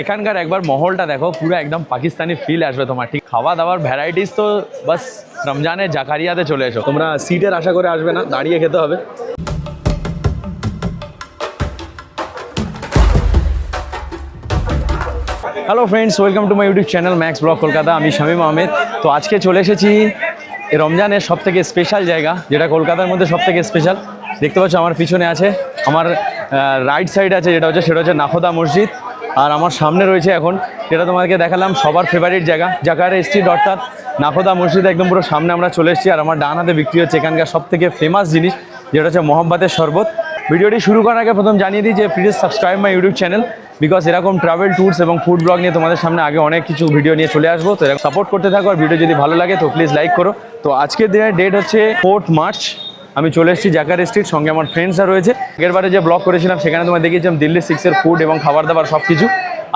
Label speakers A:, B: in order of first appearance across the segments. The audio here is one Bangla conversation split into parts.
A: এখানকার একবার মহলটা দেখো, পুরো একদম পাকিস্তানি ফিল আসবে তোমার। ঠিক খাওয়া দাওয়ার ভ্যারাইটিস তো বাস রমজানের জাকারিয়াতে চলে এসো। তোমরা সিটের আশা করে আসবে না, দাঁড়িয়ে খেতে হবে। Hello friends, welcome to my YouTube channel max blog Kolkata. আমি শামীম আহমেদ। তো আজকে চলে এসেছি রমজানের সব থেকে স্পেশাল জায়গা, যেটা কলকাতার মধ্যে সব থেকে স্পেশাল। দেখতে পাচ্ছ আমার পিছনে আছে, আমার রাইট সাইড আছে সেটা হচ্ছে নাখোদা মসজিদ। আর আমার সামনে রয়েছে এখন যেটা তোমাদেরকে দেখালাম সবার ফেভারিট জায়গা, জাকারিয়া স্ট্রিট, অর্থাৎ নাখোদা মসজিদ একদম পুরো সামনে আমরা চলে এসেছি। আর আমার ডান হাতে বিক্রি হচ্ছে এখানকার সব থেকে ফেমাস জিনিস, যেটা হচ্ছে মহব্বতের শরবত। ভিডিওটি শুরু করার আগে প্রথম জানিয়ে দিই যে please subscribe my YouTube channel, because এরকম ট্রাভেল ট্যুরস এবং ফুড ব্লগ নিয়ে তোমাদের সামনে আগে অনেক কিছু ভিডিও নিয়ে চলে আসবো। তো এরকম সাপোর্ট করতে থাকো, আর ভিডিও যদি ভালো লাগে তো প্লিজ লাইক করো। তো আজকের দিনের ডেট হচ্ছে 4 মার্চ। আমি চলে এসেছি জাকারিয়া স্ট্রিট, সঙ্গে আমার ফ্রেন্ডসরা রয়েছে। আগেরবারে যে ব্লগ করেছিলাম সেখানে তোমায় দেখিয়েছিলাম দিল্লি 6-এর ফুড এবং খাবার দাবার সব কিছু।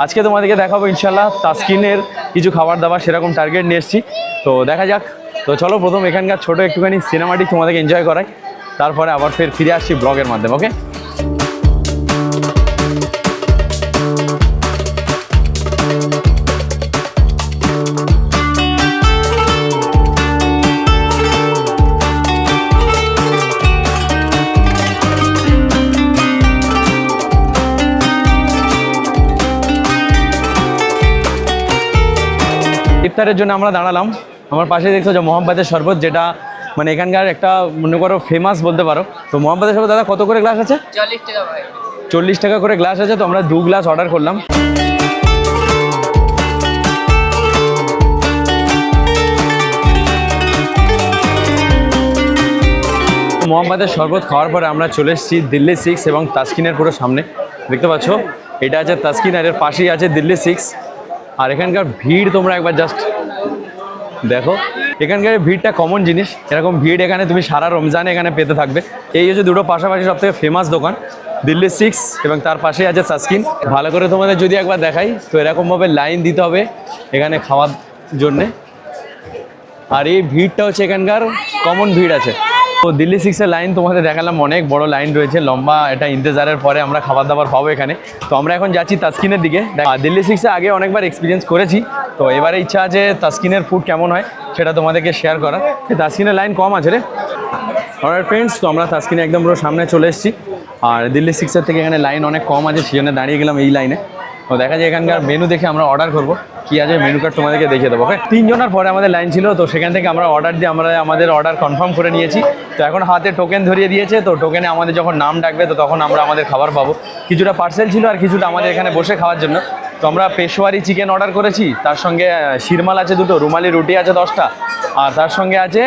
A: আজকে তোমাদেরকে দেখাবো ইনশাল্লাহ তাসকিনের কিছু খাবার দাবার, সেরকম টার্গেট নিয়ে এসেছি। তো দেখা যাক। তো চলো প্রথম এখানকার ছোটো একটুখানি সিনেমাটিক তোমাদেরকে এনজয় করাই, তারপরে আবার ফিরে আসছি ব্লগের মাধ্যমে। ওকে, ইফতারের জন্য আমরা দাঁড়ালাম। আমার পাশে দেখছো যে মহব্বতের শরবত, যেটা মানে এখানকার একটা মনে করো ফেমাস বলতে পারো। তো মহব্বতের শরবত দাদা কত করে গ্লাস আছে?
B: 40 টাকা ভাই।
A: 40 টাকা করে গ্লাস আছে। তো আমরা 2 গ্লাস অর্ডার করলাম। মহব্বতের শরবত খাওয়ার পরে আমরা চলে এসেছি দিল্লি 6 এবং তাসকিনের পুরো সামনে। দেখতে পাচ্ছ এটা আছে তাসকিন, আর এর পাশেই আছে দিল্লি 6। আর এখানকার ভিড় তোমরা একবার জাস্ট দেখো। এখানকার ভিড়টা কমন জিনিস, এরকম ভিড় এখানে তুমি সারা রমজানে এখানে পেতে থাকবে। এই হচ্ছে দুটো পাশাপাশি সব থেকে ফেমাস দোকান, দিল্লি 6 এবং তার পাশেই আছে তাসকিন। ভালো করে তোমাদের যদি একবার দেখাই তো এরকমভাবে লাইন দিতে হবে এখানে খাওয়ার জন্যে। আর এই ভিড়টা হচ্ছে এখানকার কমন ভিড় আছে। তো দিল্লি 6-এর লাইন তোমাদের দেখালাম, অনেক বড় লাইন রয়েছে, লম্বা। এটা ইন্তজারের পরে আমরা খাবার দাবার পাবো এখানে। তো আমরা এখন যাচ্ছি তাসকিনের দিকে। দিল্লি 6-এ আগে অনেকবার এক্সপিরিয়েন্স করেছি, তো এবারে ইচ্ছা আছে তাসকিনের ফুড কেমন হয় সেটা তোমাদেরকে শেয়ার করার। তাসকিনের লাইন কম আছে রে। অলরাইট ফ্রেন্ডস, তো আমরা তাসকিনে একদম পুরো সামনে চলে এসেছি। আর দিল্লি 6-এর থেকে এখানে লাইন অনেক কম আছে, সেই জন্য দাঁড়িয়ে গেলাম এই লাইনে। তো দেখা যায় এখানকার মেনু দেখে আমরা অর্ডার করবো, কী আছে মেনু কার্ড তোমাদেরকে দেখিয়ে দেবো। ওকে, 3 জনের পরে আমাদের লাইন ছিল, তো সেখান থেকে আমরা অর্ডার দিয়ে আমরা আমাদের অর্ডার কনফার্ম করে নিয়েছি। তো এখন হাতে টোকেন ধরিয়ে দিয়েছে, তো টোকেনে আমাদের যখন নাম ডাকবে তো তখন আমরা আমাদের খাবার পাবো। কিছুটা পার্সেল ছিল আর কিছুটা আমাদের এখানে বসে খাওয়ার জন্য। তো আমরা পেশোয়ারি চিকেন অর্ডার করেছি, তার সঙ্গে শিরমাল আছে 2টো, রুমালি রুটি আছে 10টা, আর তার সঙ্গে আছে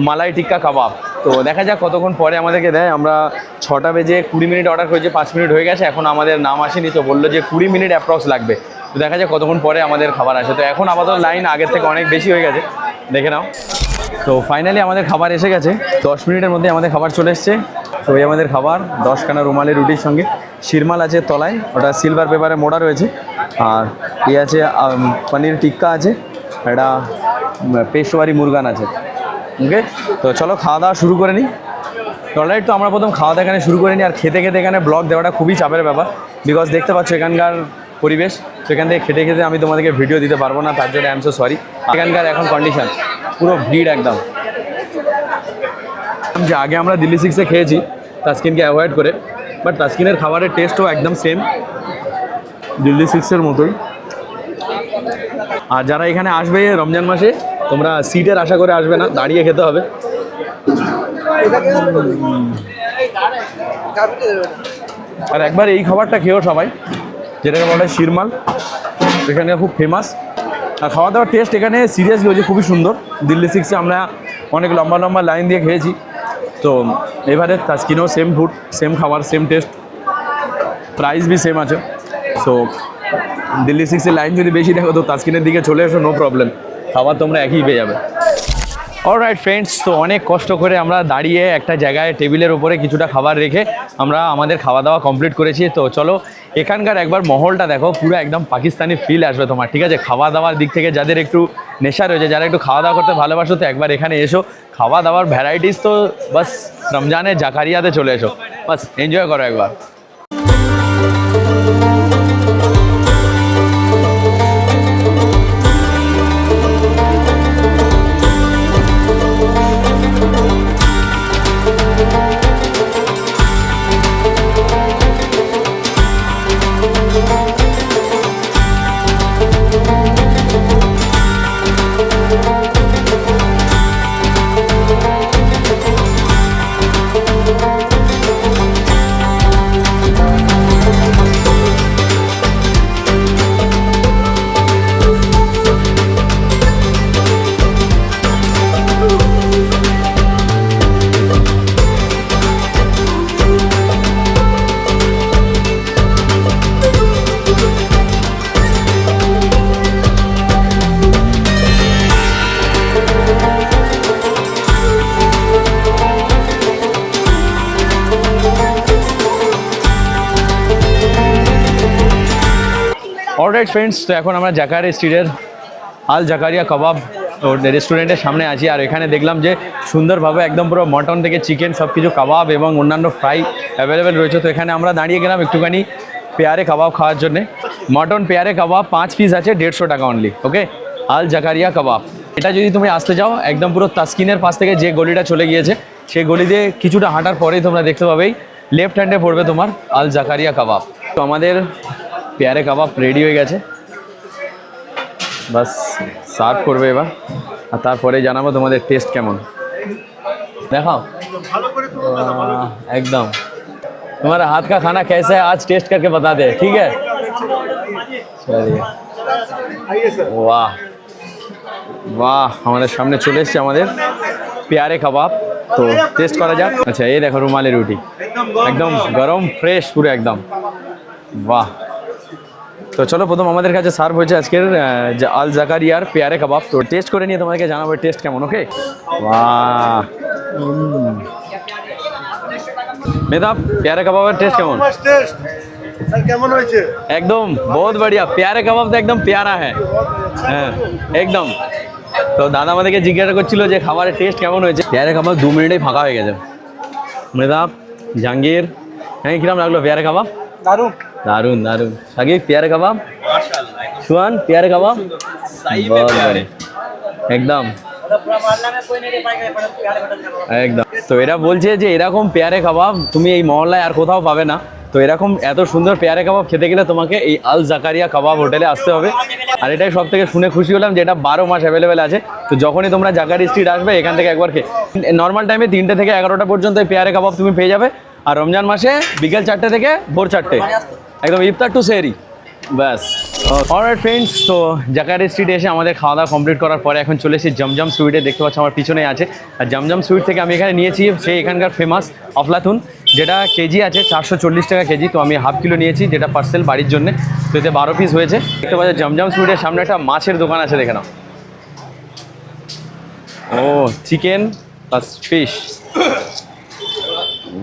A: মালাই টিক্কা কাবাব। তো দেখা যাক কতক্ষণ পরে আমাদেরকে দেয়। আমরা 6টা বেজে 20 মিনিট অর্ডার করেছি, 5 মিনিট হয়ে গেছে, এখন আমাদের নাম আসেনি। তো বললো যে 20 মিনিট অ্যাপ্রক্স লাগবে। তো দেখা যাক কতক্ষণ পরে আমাদের খাবার আসে। তো এখন আপাতত লাইন আগের থেকে অনেক বেশি হয়ে গেছে, দেখে নাও। তো ফাইনালি আমাদের খাবার এসে গেছে, 10 মিনিটের মধ্যে আমাদের খাবার চলে এসছে। তো এই আমাদের খাবার, 10খানা রুমালি রুটির সঙ্গে শিরমাল আছে তলায়, ওটা সিলভার পেপারে মোড়া রয়েছে। আর এই আছে পনির টিক্কা আছে, এটা পেশোয়ারি মুরগান আছে। ওকে, তো চলো খাওয়া দাওয়া শুরু করে নিই। অলরাইট, তো আমরা প্রথম খাওয়া দাওয়া এখানে শুরু করে নিই। আর খেতে খেতে এখানে ব্লগ দেওয়াটা খুবই চাপের ব্যাপার, বিকজ দেখতে পাচ্ছ এখানকার পরিবেশ। সেখান থেকে খেতে খেতে আমি তোমাদেরকে ভিডিও দিতে পারবো না, তার জন্য আই এম সো সরি। এখানকার এখন কন্ডিশন পুরো ভিড় একদম। যে আগে আমরা দিল্লি 6-এ খেয়েছি তাসকিনকে অ্যাভয়েড করে, বাট তাসকিনের খাবারের টেস্টও একদম সেম দিল্লি 6-এর মতোই। আর যারা এখানে আসবে রমজান মাসে, তোমরা সিটের আশা করে আসবে না, দাঁড়িয়ে খেতে হবে। আর একবার এই খাবারটা খেয়েও সবাই, যেটাকে বলে শিরমাল, এখানে খুব ফেমাস। আর খাওয়া দাওয়ার টেস্ট এখানে সিরিয়াসলি হচ্ছে খুবই সুন্দর। দিল্লি 6-এ আমরা অনেক লম্বা লম্বা লাইন দিয়ে খেয়েছি, তো এবারে তাসকিনেও সেম ফুড, সেম খাবার, same taste, price be same আছে। সো দিল্লি 6-এর লাইন যদি বেশি দেখো তো তাসকিনের দিকে চলে এসো, নো প্রবলেম, খাবার তোমরা একই পেয়ে যাবে। অলরাইট ফ্রেন্ডস, তো অনেক কষ্ট করে আমরা দাঁড়িয়ে একটা জায়গায় টেবিলের উপরে কিছুটা খাবার রেখে আমরা আমাদের খাওয়া দাওয়া কমপ্লিট করেছি। তো চলো এখানকার একবার মহলটা দেখো, পুরো একদম পাকিস্তানি ফিল আসবে তোমার। ঠিক আছে, খাওয়া দাওয়ার দিক থেকে যাদের একটু নেশা রয়েছে, যারা একটু খাওয়া দাওয়া করতে ভালোবাসো, তো একবার এখানে এসো। খাওয়া দাওয়ার ভ্যারাইটিস তো বাস রমজানের জাকারিয়াতে চলে এসো, বাস এনজয় করো একবার। অলরাইট ফ্রেন্ডস, তো এখন আমরা জাকারিয়া স্ট্রিটের আল জাকারিয়া কাবাব রেস্টুরেন্টের সামনে আছি। আর এখানে দেখলাম যে সুন্দরভাবে একদম পুরো মটন থেকে চিকেন সব কিছু কাবাব এবং অন্যান্য ফ্রাই অ্যাভেলেবেল রয়েছে। তো এখানে আমরা দাঁড়িয়ে গেলাম একটুখানি পেয়ারে কাবাব খাওয়ার জন্যে। মটন পেয়ারে কাবাব 5 পিস আছে 150 টাকা অনলি। ওকে, আল জাকারিয়া কাবাব। এটা যদি তুমি আসতে যাও একদম পুরো তাসকিনের পাশ থেকে যে গলিটা চলে গিয়েছে সেই গলি দিয়ে কিছুটা হাঁটার পরেই তোমরা দেখতে পাবেই লেফট হ্যান্ডে পড়বে তোমার আল জাকারিয়া কাবাব। তো আমাদের পেয়ারে কাবাব রেডি হয়ে গেছে, বাস সার্ভ করবে এবার, আর তারপরে জানাবো তোমাদের টেস্ট কেমন। দেখাও एकदम तुम्हारा हाथ का खाना कैसा है आज टेस्ट करके बता दे, ठीक है? चलिए, वाह वाह, हमारे सामने चले एসেছে আমাদের পেয়ারে কাবাব। তো টেস্ট করা যাক। আচ্ছা, এই দেখো রুমালি রুটি একদম গরম ফ্রেশ পুরো একদম, বাহ। তো চলো, প্রথম আমাদের কাছে সার্ভ হয়েছে আজকের আল জাকারিয়ার পেয়ারে কাবাব। তো টেস্ট করে নিয়ে তোমাদেরকে জানাবো টেস্ট কেমন। ওকে, বাহ। মেহতাব, পেয়ারে কাবাবের টেস্ট কেমন?
B: কেমন হয়েছে?
A: একদম বহুত বড়িয়া, পেয়ারে কাবাব তো একদম পেয়ারা হ্যাঁ একদম। তো দাদা আমাদেরকে জিজ্ঞাসা করছিল যে খাবারের টেস্ট কেমন হয়েছে। পেয়ারে কাবাব 2 মিনিটেই ফাঁকা হয়ে গেছে। মেহতাব, জাহাঙ্গীর, হ্যাঁ কিরম লাগলো পেয়ারে কাবাব?
B: দারুণ
A: দারুন দারুন। সাকিব, পেয়ারে কাবাব? সুহান, পেয়ারে কাবাব বহুত বড়ে একদম একদম। তো এরা বলছে যে এরকম পেয়ারে কাবাব তুমি এই মহল্লায় আর কোথাও পাবে না। তো এরকম এত সুন্দর পেয়ারে কাবাব খেতে গেলে তোমাকে এই আল জাকারিয়া কাবাব হোটেলে আসতে হবে। আর এটাই সব থেকে শুনে খুশি হলাম যে এটা 12 মাস অ্যাভেলেবেল আছে। তো যখনই তোমরা জাকারিয়া স্ট্রিট আসবে এখান থেকে একবার খেয়ে, নর্মাল টাইমে 3টে থেকে 11টা পর্যন্ত এই পেয়ারে কাবাব তুমি পেয়ে যাবে। আর রমজান মাসে বিকেল 4টে থেকে ভোর 4টে একদম ইফতার টু সেহরি, ব্যাস। অলরাইট ফ্রেন্ডস, তো জাকারিয়া স্ট্রিটে এসে আমাদের খাওয়া দাওয়া কমপ্লিট করার পরে এখন চলে এসেছি জমজম সুইটে। দেখতে পাচ্ছ আমার পিছনেই আছে। আর জমজম সুইট থেকে আমি এখানে নিয়েছি সেই এখানকার ফেমাস আফলাতুন, যেটা কেজি আছে 440 টাকা কেজি। তো আমি হাফ কিলো নিয়েছি, যেটা পার্সেল বাড়ির জন্য। তো এতে 12 পিস হয়েছে। দেখতে পাচ্ছ জমজম সুইটের সামনে একটা মাছের দোকান আছে, দেখে নাও। ও, চিকেন প্লাস ফিশ,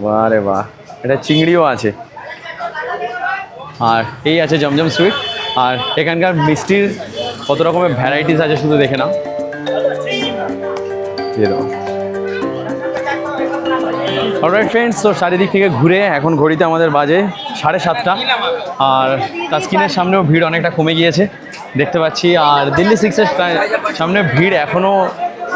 A: বাহ রে বাহ। এটা চিংড়িও আছে। আর এই আছে জমজম সুইট। আর এখানকার মিষ্টির কত রকমের ভ্যারাইটিস আছে শুধু দেখে নাও। অলরাইট ফ্রেন্ডস, তো চারিদিক থেকে ঘুরে এখন ঘড়িতে আমাদের বাজে 7:30। আর তাসকিনের সামনেও ভিড় অনেকটা কমে গিয়েছে দেখতে পাচ্ছি। আর দিল্লি 6-এর সামনে ভিড় এখনও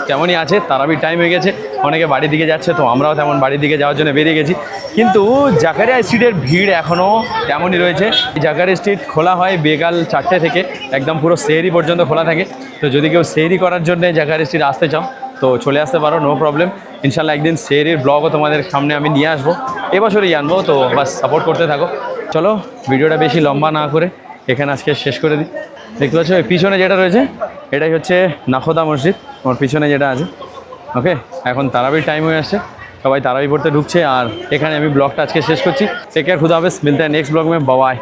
A: তেমনই আছে। তারাবির টাইম হয়ে গেছে, অনেকে বাড়ির দিকে যাচ্ছে। তো আমরাও তেমন বাড়ির দিকে যাওয়ার জন্য বেরিয়ে গেছি। কিন্তু জাকারিয়া স্ট্রিটের ভিড় এখনও তেমনই রয়েছে। জাকারিয়া স্ট্রিট খোলা হয় বিকাল 4টে থেকে একদম পুরো সেহরি পর্যন্ত খোলা থাকে। তো যদি কেউ সেহরি করার জন্য জাকারিয়া স্ট্রিট আসতে চাও তো চলে আসতে পারো, নো প্রবলেম। ইনশাল্লাহ একদিন সেহরির ব্লগও তোমাদের সামনে আমি নিয়ে আসবো, এবছরই আনবো। তো বাস সাপোর্ট করতে থাকো। চলো, ভিডিওটা বেশি লম্বা না করে এখানে আজকে শেষ করে দিই। দেখতে পাচ্ছ পিছনে যেটা রয়েছে এটাই হচ্ছে নাখোদা মসজিদ, আমার পিছনে যেটা আছে। ওকে, এখন তারাবির টাইম হয়ে আসছে, সবাই তারাবি পড়তে ঢুকছে। আর এখানে আমি ব্লগটা আজকে শেষ করছি। টেক কেয়ার, খুদা হাফেজ, মিলতে हैं नेक्स्ट ब्लॉग में, बाय।